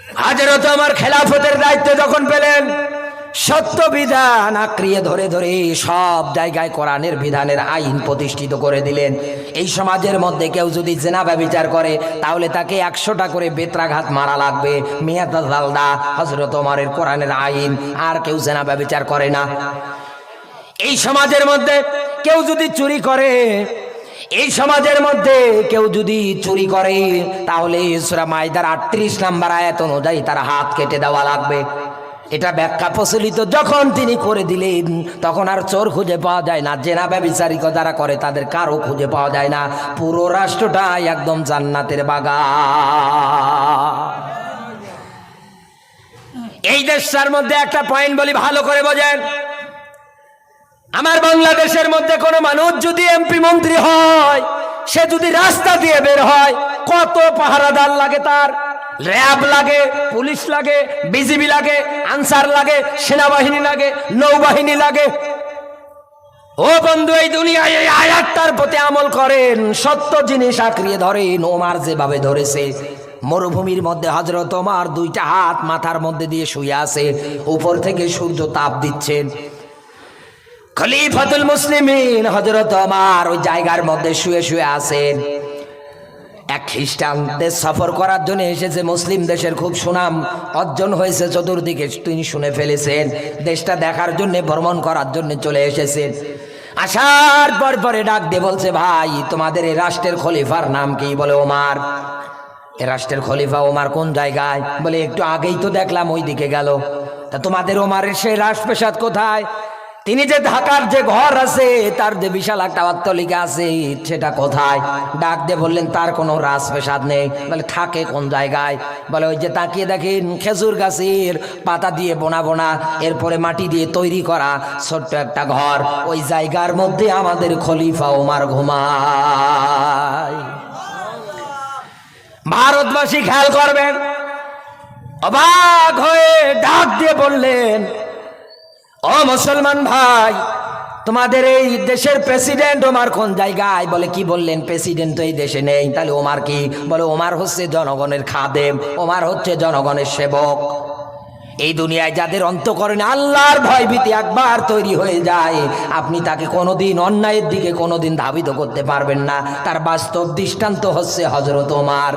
হযরত ওমর খেলাফতের দায়িত্ব যখন পেলেন, সত্য বিধান আঁকড়িয়ে ধরে ধরে সব জায়গায় কোরআনের বিধানের আইন প্রতিষ্ঠিত করে দিলেন। এই সমাজের মধ্যে কেউ যদি জেনা ব্যভিচার করে তাহলে তাকে 100টা করে বেত্রাঘাত মারা লাগবে। মিয়াতা জালদা হযরত ওমরের কোরআনের আইন। আর কেউ জেনা ব্যভিচার করে না। এই সমাজের মধ্যে কেউ যদি চুরি করে, এই সমাজের মধ্যে কেউ যদি চুরি করে তাহলে সূরা মাইদার 38 নম্বর আয়াত অনুযায়ী তার হাত কেটে দেওয়া লাগবে। এটা ব্যাখ্যা প্রচলিত। যখন তিনি করে দিলেন তখন আর চোর খুঁজে পাওয়া যায় না, জেনা ব্যভিচারিক যারা করে তাদের কারো খুঁজে পাওয়া যায় না। পুরো রাষ্ট্রটাই একদম জান্নাতের বাগান। এই দেশটার মধ্যে একটা পয়েন্ট বলি, ভালো করে বোঝেন। আমার বাংলাদেশের মধ্যে কোনো মানুষ যদি এমপি মন্ত্রী হয়, সে যদি রাস্তা দিয়ে বের হয়, কত পাহারাদার লাগে, তার র্যাব লাগে, পুলিশ লাগে, বিজিবি লাগে, আনসার লাগে, সেনাবাহিনী লাগে, নৌবাহিনী লাগে। ও বন্ধু, এই দুনিয়ায় এই আয়াতটার প্রতি আমল করেন, সত্য জিনিস আঁকড়িয়ে ধরেন। ওমর যেভাবে ধরেছে, মরুভূমির মধ্যে হযরত ওমর 2টা হাত মাথার মধ্যে দিয়ে শুয়ে আছে, উপর থেকে সূর্য তাপ দিচ্ছেন। খলিফাতুল মুসলিমিন হযরত ওমর ওই জায়গার মধ্যে শুয়ে শুয়ে আছেন। এক খ্রিস্টান দেশ সফর করার জন্য এসেছে, মুসলিম দেশের খুব সুনাম অর্জন হয়েছে চতুর্দিকে, তিনি শুনে ফেলেছেন। দেশটা দেখার জন্য, ভ্রমণ করার জন্য চলে এসেছেন। আসার পরে ডাক দিয়ে বলছে, ভাই তোমাদের এই রাষ্ট্রের খলিফার নাম কি? বলে ওমর। এ রাষ্ট্রের খলিফা ওমর কোন জায়গায়? বলে একটু আগেই তো দেখলাম ওই দিকে গেল। তা তোমাদের ওমরের সেই রাজপ্রাসাদ কোথায়? তিনি যে ঢাকার যে ঘর আছে, তার যে বিশাল একটা অট্টালিকা আছে, সেটা কোথায়? ডাক দিয়ে বললেন, তার কোনো রাজপ্রাসাদ নেই। বলে থাকে কোন জায়গায়? বলে ওই যে তাকিয়ে দেখেন, খেজুর গাছের পাতা দিয়ে বোনা বোনা, এরপরে মাটি দিয়ে তৈরি করা ছোট্ট একটা ঘর, ওই জায়গার মধ্যে আমাদের খলিফা ওমর ঘুমায়। ভারতবাসী খেয়াল করবেন, অবাক হয়ে ডাক দিয়ে বললেন, ও মুসলমান ভাই, তোমাদের এই দেশের প্রেসিডেন্ট ওমর কোন জায়গায়? বলে কি বললেন? প্রেসিডেন্ট তো এই দেশে নেই। তাহলে ওমর কি? বলে ওমর হচ্ছে জনগণের খাদেম, ওমর হচ্ছে জনগণের সেবক। এই দুনিয়ায় যাদের অন্তঃকরণে আল্লাহর ভয়ভীতি একবার তৈরি হয়ে যায়, আপনি তাকে কোনোদিন অন্যায়ের দিকে কোনোদিন ধাবিত করতে পারবেন না। তার বাস্তব দৃষ্টান্ত হচ্ছে হযরত ওমর।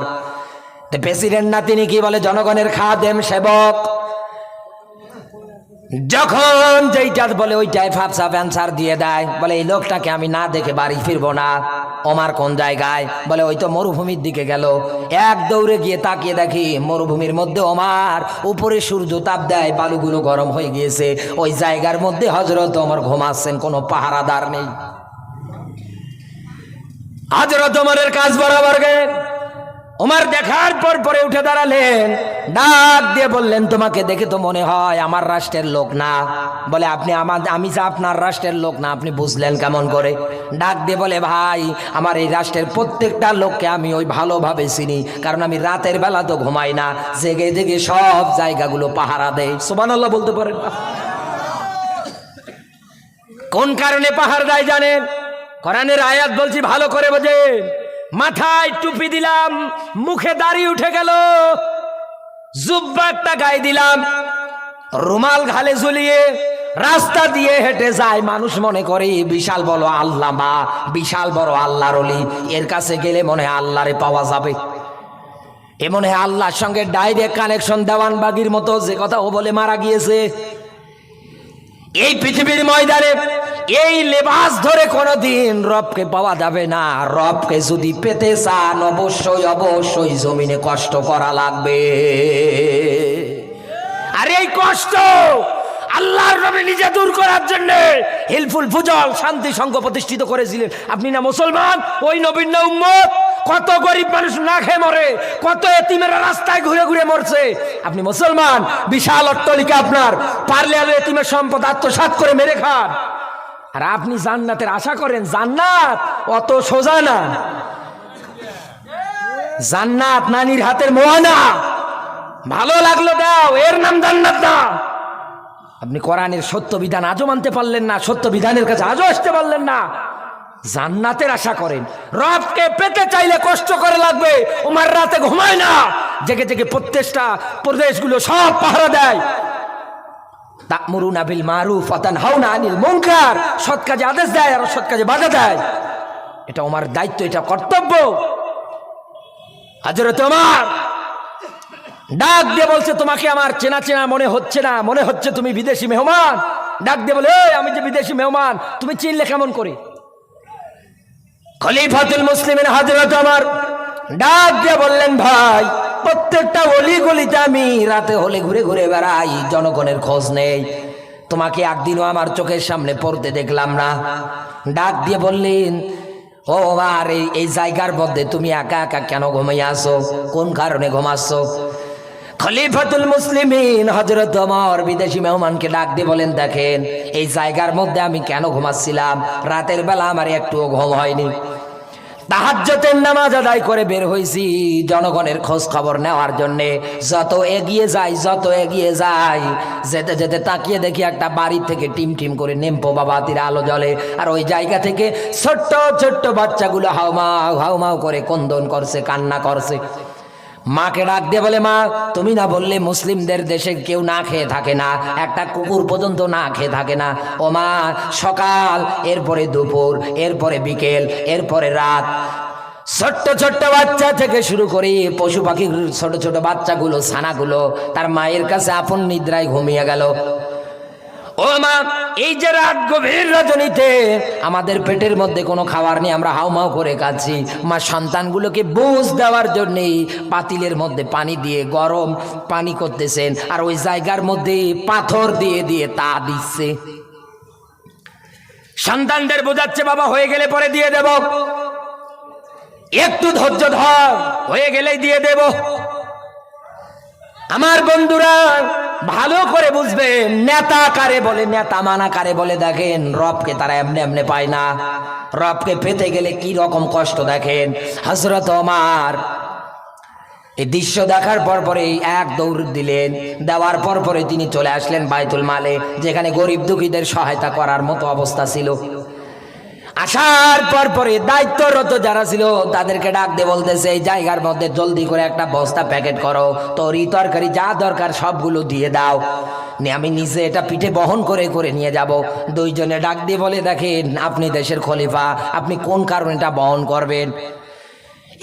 প্রেসিডেন্ট না, তিনি কি বলে? জনগণের খাদেম, সেবক। যখন যেইটা বলে ওইটাই ফাপসাপ অ্যান্সার দিয়ে দেয়। বলে এই লোকটাকে আমি না দেখে বাড়ি ফিরবো না। ওমর কোন জায়গায়? বলে ওই তো মরুভূমির দিকে গেল। এক দৌড়ে গিয়ে তাকিয়ে দেখি মরুভূমির মধ্যে ওমর, উপরে সূর্য তাপ দেয়, বালুগুলো গরম হয়ে গিয়েছে, ওই জায়গার মধ্যে হযরত ওমর ঘুমাচ্ছেন, কোনো পাহারাদার নেই। হযরত ওমরের কাজ বরাবর গেলেন। ওমর দেখার পরে উঠে দাঁড়ালেন, ডাক দিয়ে বললেন, তোমাকে দেখে তো মনে হয় আমার রাষ্ট্রের লোক না। বলে আমি যে আপনার রাষ্ট্রের লোক না, আপনি বুঝলেন কেমন করে? ডাক দিয়ে বলে, ভাই আমার এই রাষ্ট্রের প্রত্যেকটা লোককে আমি ওই ভালোভাবে চিনি, কারণ আমি রাতের বেলা তো ঘুমাই না, জেগে জেগে সব জায়গাগুলো পাহারা দেয়। সুবহানাল্লাহ বলতে পারেন? কোন কারণে পাহারা দেয় জানেন? কোরআনের আয়াত বলছি, ভালো করে বোঝেন। মাথায় টুপি দিলাম, মুখে দাড়ি উঠে গেল, জুব্বা একটা গায়ে দিলাম, রুমাল ঘালে ঝুলিয়ে রাস্তা দিয়ে হেঁটে যায়, মানুষ মনে করে বিশাল বড় আল্লামা, বিশাল বড় আল্লাহর ওলি, এর কাছে গেলে মনে হয় আল্লাহরে পাওয়া যাবে। এ মনে হয় আল্লাহর সঙ্গে ডাইরেক্ট কানেকশন, দেওয়ানবাগির মতো যে কথা ও বলে মারা গিয়েছে। এই পৃথিবীর ময়দানে এই লেবাস ধরে কোনোদিন রবকে পাওয়া যাবে না। রবকে যদি পেতে চান, অবশ্যই জমিনে কষ্ট করা লাগবে। আর এই কষ্ট আল্লাহর নবী নিজে দূর করার জন্য হিলফুল ফুজল শান্তি সংঘ প্রতিষ্ঠিত করেছিলেন। আপনি না মুসলমান, ওই নবীর না উম্মত? কত গরিব মানুষ না খেয়ে মরে, কত এতিমেরা রাস্তায় ঘুরে ঘুরে মরছে। আপনি মুসলমান, বিশাল অট্টালিকা আপনার, পারলে আলো এতিমের সম্পদ আত্মসাৎ করে মেরে খান। আর আপনি জান্নাতের আশা করেন? জান্নাত অত সোজা না। জান্নাত নানির হাতের মোয়ানা, ভালো লাগলো দাও, এর নাম জান্নাত না। আপনি কোরআনের সত্য বিধান আজও মানতে পারলেন না, সত্য বিধানের কাছে আজও আসতে পারলেন না। জান্নাতের আশা করেন। রবকে পেতে চাইলে কষ্ট করে লাগবে। ওমর রাতে ঘুমায় না, জেগে জেগে প্রত্যেকটা প্রদেশগুলো সব পাহারা দেয়। তা'মুরুনা বিল মারুফ ওয়া তানহাউনা আনিল মুনকার, সৎ কাজে আদেশ দেয় আর অসৎ কাজে বাধা দেয়। এটা ওমর দায়িত্ব, এটা কর্তব্য। হযরত ওমর ডাক দিয়ে বলছে, তোমাকে আমার চেনা চেনা মনে হচ্ছে না, মনে হচ্ছে তুমি বিদেশি মেহমান। ডাক দিয়ে বলে, এই আমি যে বিদেশি মেহমান তুমি চিনলে কেমন করে? খলিফাতুল মুসলিমিন হযরত ওমর ডাক দিয়ে বললেন, ভাই প্রত্যেকটা অলি গলিতে আমি রাতে হলে ঘুরে ঘুরে বেড়াই, জনগণের খোঁজ নেই, তোমাকে একদিনও আমার চোখের সামনে পড়তে দেখলাম না। ডাক দিয়ে বললেন, ও ওমর, এই জায়গার মধ্যে তুমি একা একা কেন ঘুমিয়ে আসো? কোন কারণে ঘুমাচ্ছ? খলিফাতুল মুসলিমিন হযরত ওমর বিদেশি মেহমানকে ডাক দিয়ে বলেন, দেখেন এই জায়গার মধ্যে আমি কেন ঘুমাচ্ছিলাম? রাতের বেলা আমার একটুও ঘুম হয়নি। তাহাজ্জুদের নামাজ আদায় করে বের হইছি জনগণের খোঁজ খবর নেওয়ার জন্য। যত এগিয়ে যাই, যেতে যেতে তাকিয়ে দেখি একটা বাড়ি থেকে টিম টিম করে নেমপো বাবাতির আলো জ্বলে, আর ওই জায়গা থেকে ছোট্ট ছোট্ট বাচ্চাগুলো হাউমাউ হাউমাউ করে ক্রন্দন করছে, কান্না করছে। মাকে ডাক দিয়ে বলে, মা তুমি না বললে মুসলিমদের দেশে কেউ না খেয়ে থাকে না, একটা কুকুর পর্যন্ত না খেয়ে থাকে না? ও মা, সকাল, এরপরে দুপুর, এরপরে বিকেল, এরপরে রাত, ছোট্ট ছোট্ট বাচ্চা থেকে শুরু করে পশু পাখি, ছোট ছোট বাচ্চাগুলো, ছানাগুলো তার মায়ের কাছে আপন নিদ্রায় ঘুমিয়ে গেল। ও মা, এই যে রাত গভীর রজনীতে আমাদের পেটের মধ্যে কোনো খাবার নেই, আমরা হাউমাউ করে কাঁদছি। মা সন্তানগুলোকে বুঝ দেওয়ার জন্যে পাতিলের মধ্যে পানি দিয়ে গরম পানি করতেছেন, আর ওই জায়গার মধ্যে পাথর দিয়ে দিয়ে তা দিচ্ছে। সন্তানদের বোঝাচ্ছে, বাবা হয়ে গেলে পরে দিয়ে দেব, একটু ধৈর্য ধর, হয়ে গেলেই দিয়ে দেব। আমার বন্ধুরা ভালো করে বুঝবেন, নেতা কারে বলে, নেতা মানা কারে বলে। দেখেন রবকে তারা এমনি এমনি পায় না। রবকে পেতে গেলে কি রকম কষ্ট দেখেন। হযরত ওমর এই দৃশ্য দেখার পর পরে এক দৌড় দিলেন, দেওয়ার পর পরে তিনি চলে আসলেন বাইতুল মালে, যেখানে গরিব দুঃখীদের সহায়তা করার মতো অবস্থা ছিল। আসার পর পরে দায়িত্বরত যারা ছিল তাদেরকে ডাক দিয়ে বলতেছে, এই জায়গার মধ্যে জলদি করে একটা বস্তা প্যাকেট করো, তরি তরকারি যা দরকার সবগুলো দিয়ে দাও, আমি নিজে এটা পিঠে বহন করে করে নিয়ে যাব। দুইজনে ডাক দিয়ে বলে, দেখেন আপনি দেশের খলিফা, আপনি কোন কারণে এটা বহন করবেন?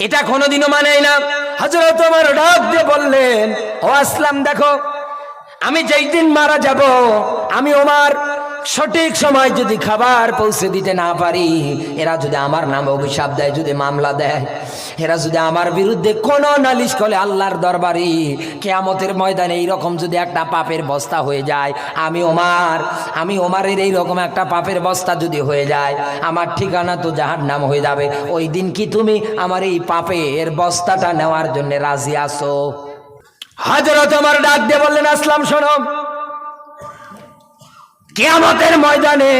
এটা কোনোদিনও মানেই না। হযরত ওমর ডাক দিয়ে বললেন, ও আসলাম, দেখো আমি যেই দিন মারা যাব, আমি ওমর সঠিক সময় যদি খাবার পৌঁছে দিতে না পারি, এরা যদি আমার নামে অভিশাপ দেয়, যদি মামলা দেয়, এরা যদি আমার বিরুদ্ধে কোনো নালিশ করে আল্লাহর দরবারে, কিয়ামতের ময়দানে এইরকম যদি একটা পাপের বস্তা হয়ে যায়, আমি ওমরের এইরকম একটা পাপের বস্তা যদি হয়ে যায়, আমার ঠিকানা তো জাহান্নাম হয়ে যাবে। ওই দিন কি তুমি আমার এই পাপের বস্তাটা নেওয়ার জন্য রাজি আছো? হযরত ওমর ডাক দিয়ে বললেন, আসলাম শোনো, কিয়ামতের ময়দানে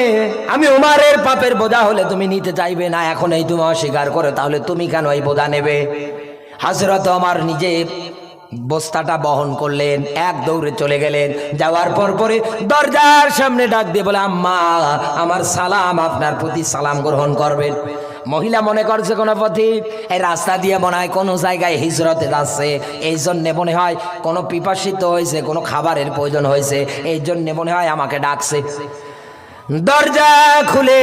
আমি ওমরের পাপের বোঝা হলে তুমি নিতে চাইবে না, এখন এই তুমি অস্বীকার করে, তাহলে তুমি কেন এই বোঝা নেবে? হযরত ওমর নিজে বস্তাটা বহন করলেন, এক দৌড়ে চলে গেলেন। যাওয়ার পর পরে দরজার সামনে ডাক দিয়ে বলে, আম্মা আমার সালাম, আপনার প্রতি সালাম গ্রহণ করবেন। মহিলা মনে করছে কোনো পথিক, এই রাস্তা দিয়ে মনে হয় কোনো জায়গায় হিজরতে যাচ্ছে, এই জন্যে মনে হয় কোনো পিপাসিত হয়েছে, কোনো খাবারের প্রয়োজন হয়েছে, এই জন্যে মনে হয় আমাকে ডাকছে। দরজা খুলে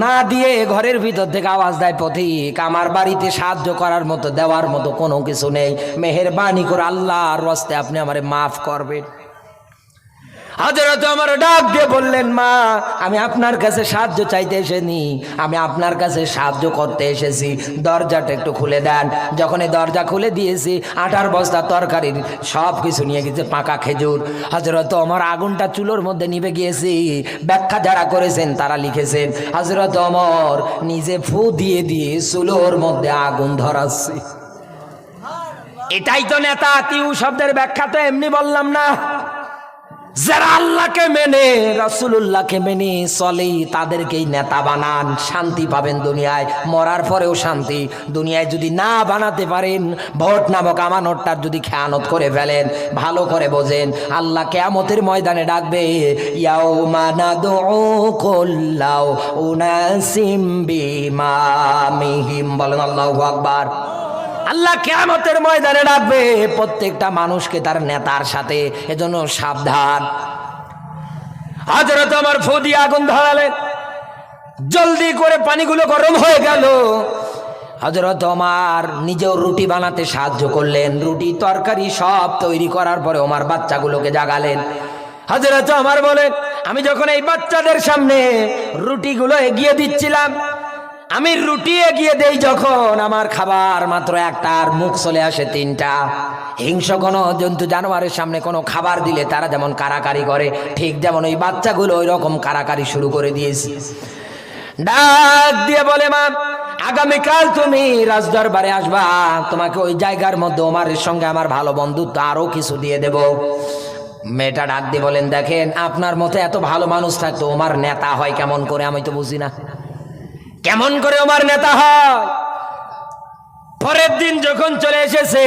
না দিয়ে ঘরের ভিতর থেকে আওয়াজ দেয়, পথিক আমার বাড়িতে সাহায্য করার মতো, দেওয়ার মতো কোনো কিছু নেই, মেহেরবানি করে আল্লাহর রাস্তায় আপনি আমারে মাফ করবেন। হযরত ওমর ডাক দিয়ে বললেন, মা আমি আপনার কাছে সাহায্য চাইতে এসেনি, আমি আপনার কাছে সাহায্য করতে এসেছি, দরজাটা একটু খুলে দেন। যখন এই দরজা খুলে দিয়েছি, আটার বস্তা তরকারির সব কিছু নিয়ে গেছে, পাকা খেজুর। হযরত ওমর আগুনটা চুলোর মধ্যে নিভে গিয়েছি। ব্যাখ্যা যারা করেছেন তারা লিখেছেন, হযরত ওমর নিজে ফু দিয়ে দিয়ে চুলোর মধ্যে আগুন ধরাচ্ছে। এটাই তো নেতা। তিউ শব্দের ব্যাখ্যা তো এমনি বললাম না, যারা আল্লাহকে মেনে রাসূলুল্লাহকে মেনে চলে তাদেরকেই নেতা বানান, শান্তি পাবেন দুনিয়ায়, মরার পরেও শান্তি। দুনিয়ায় যদি না বানাতে পারেন, ভোট নামক আমানতটার যদি খেয়ানত করে ফেলেন, ভালো করে বোঝেন আল্লাহ কিয়ামতের ময়দানে ডাকবে, ইয়াউমা নাদউ কুল্লাউ উনাসিম বিমামিহিম, বলেন আল্লাহু আকবার। আল্লাহ কিয়ামতের ময়দানে ডাকবে প্রত্যেকটা মানুষকে তার নেতার সাথে, এজন্য সাবধান। হযরত ওমর ফু দিয়ে আগুন ধরালেন, জলদি করে পানিগুলো গরম হয়ে গেল। হযরত ওমর নিজেও রুটি বানাতে সাহায্য করলেন, রুটি তরকারি সব তৈরি করার পরে ওমর বাচ্চাগুলোকে জাগালেন। হযরত ওমর বলেন, আমি যখন এই বাচ্চাদের সামনে রুটিগুলো এগিয়ে দিচ্ছিলাম, আমি রুটি এগিয়ে দেই যখন, আমার খাবার মাত্র একটা আর মুখ চলে আসে তিনটা। হিংস্র কোনো জন্তু জানোয়ারের সামনে কোনো খাবার দিলে তারা যেমন কারাকারি করে, ঠিক যেমন ওই বাচ্চাগুলো ওই রকম কারাকারি শুরু করে দিয়েছে। ডাক দিয়ে বলে, মা আগামীকাল তুমি রাজদরবারে আসবা, তোমাকে ওই জায়গার মধ্যে ওমরের সঙ্গে আমার ভালো বন্ধুত্ব আরো কিছু দিয়ে দেব। মেয়েটা ডাক দিয়ে বলেন, দেখেন আপনার মতো এত ভালো মানুষ থাকতো ওমর নেতা হয় কেমন করে, আমি তো বুঝি না কেমন করে ওমর নেতা হয়। পরের দিন যখন চলে এসেছে,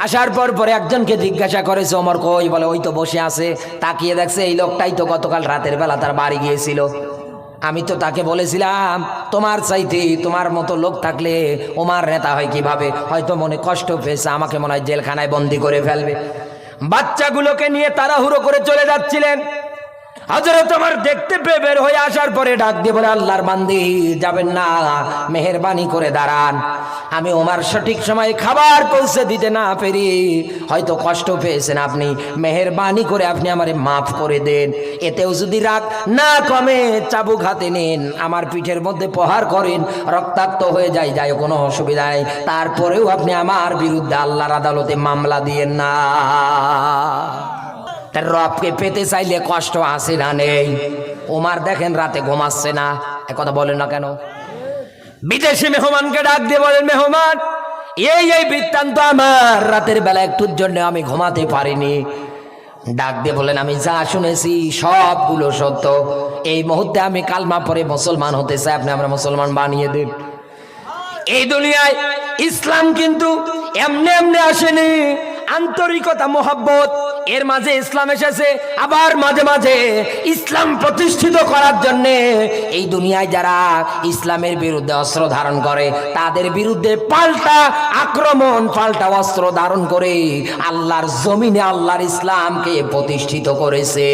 আসার পরে একজনকে জিজ্ঞাসা করেছে, ওমর কই? বলে ওই তো বসে আছে। তাকিয়ে দেখছে এই লোকটাই তো গতকাল রাতের বেলা তার বাড়ি গিয়েছিল। আমি তো তাকে বলেছিলাম তোমার চাইতে তোমার মতো লোক থাকলে ওমর নেতা হয় কিভাবে। হয়তো মনে কষ্ট পেয়েছে, আমাকে মনে হয় জেলখানায় বন্দি করে ফেলবে। বাচ্চাগুলোকে নিয়ে তাড়াহুড়ো করে চলে যাচ্ছিলেন। হযরত ওমর দেখতে পেয়ে বের হয়ে আসার পরে ডাক দিয়ে বলে, আল্লাহর বান্দি যাবেন না, মেহেরবানি করে দাঁড়ান। আমি ওমর সঠিক সময়ে খাবার পৌঁছে দিতে না পেরে হয়তো কষ্ট পেয়েছেন আপনি, মেহেরবানি করে আপনি আমারে মাফ করে দেন। এতেও যদি রাগ না কমে চাবুক হাতে নেন, আমার পিঠের মধ্যে প্রহার করেন, রক্তাক্ত হয়ে যায় কোনো অসুবিধা নেই, তারপরেও আপনি আমার বিরুদ্ধে আল্লাহর আদালতে মামলা দিয়েন না। তার রবকে পেতে চাইলে কষ্ট আছে না নেই? ওমর দেখেন রাতে ঘুমাচ্ছে না, একথা বলেন না কেন? বিদেশি মেহমানকে ডাক দিয়ে বলেন, মেহমান এই বৃত্তান্ত আমার, রাতের বেলা একটুর জন্য আমি ঘুমাতে পারিনি। ডাক দিয়ে বলেন, আমি যা শুনেছি সবগুলো সত্য, এই মুহূর্তে আমি কালমা পড়ে মুসলমান হতে চাই, আপনি আমরা মুসলমান বানিয়ে দিন। এই দুনিয়ায় ইসলাম কিন্তু এমনি এমনি আসেনি, আন্তরিকতা মোহাব্বত এর মাঝে ইসলাম এসেছে। আবার মাঝে মাঝে ইসলাম প্রতিষ্ঠিত করার জন্য এই দুনিয়ায় যারা ইসলামের বিরুদ্ধে অস্ত্র ধারণ করে তাদের বিরুদ্ধে পাল্টা আক্রমণ, পাল্টা অস্ত্র ধারণ করে আল্লাহর জমিনে আল্লাহর ইসলামকে প্রতিষ্ঠিত করেছে।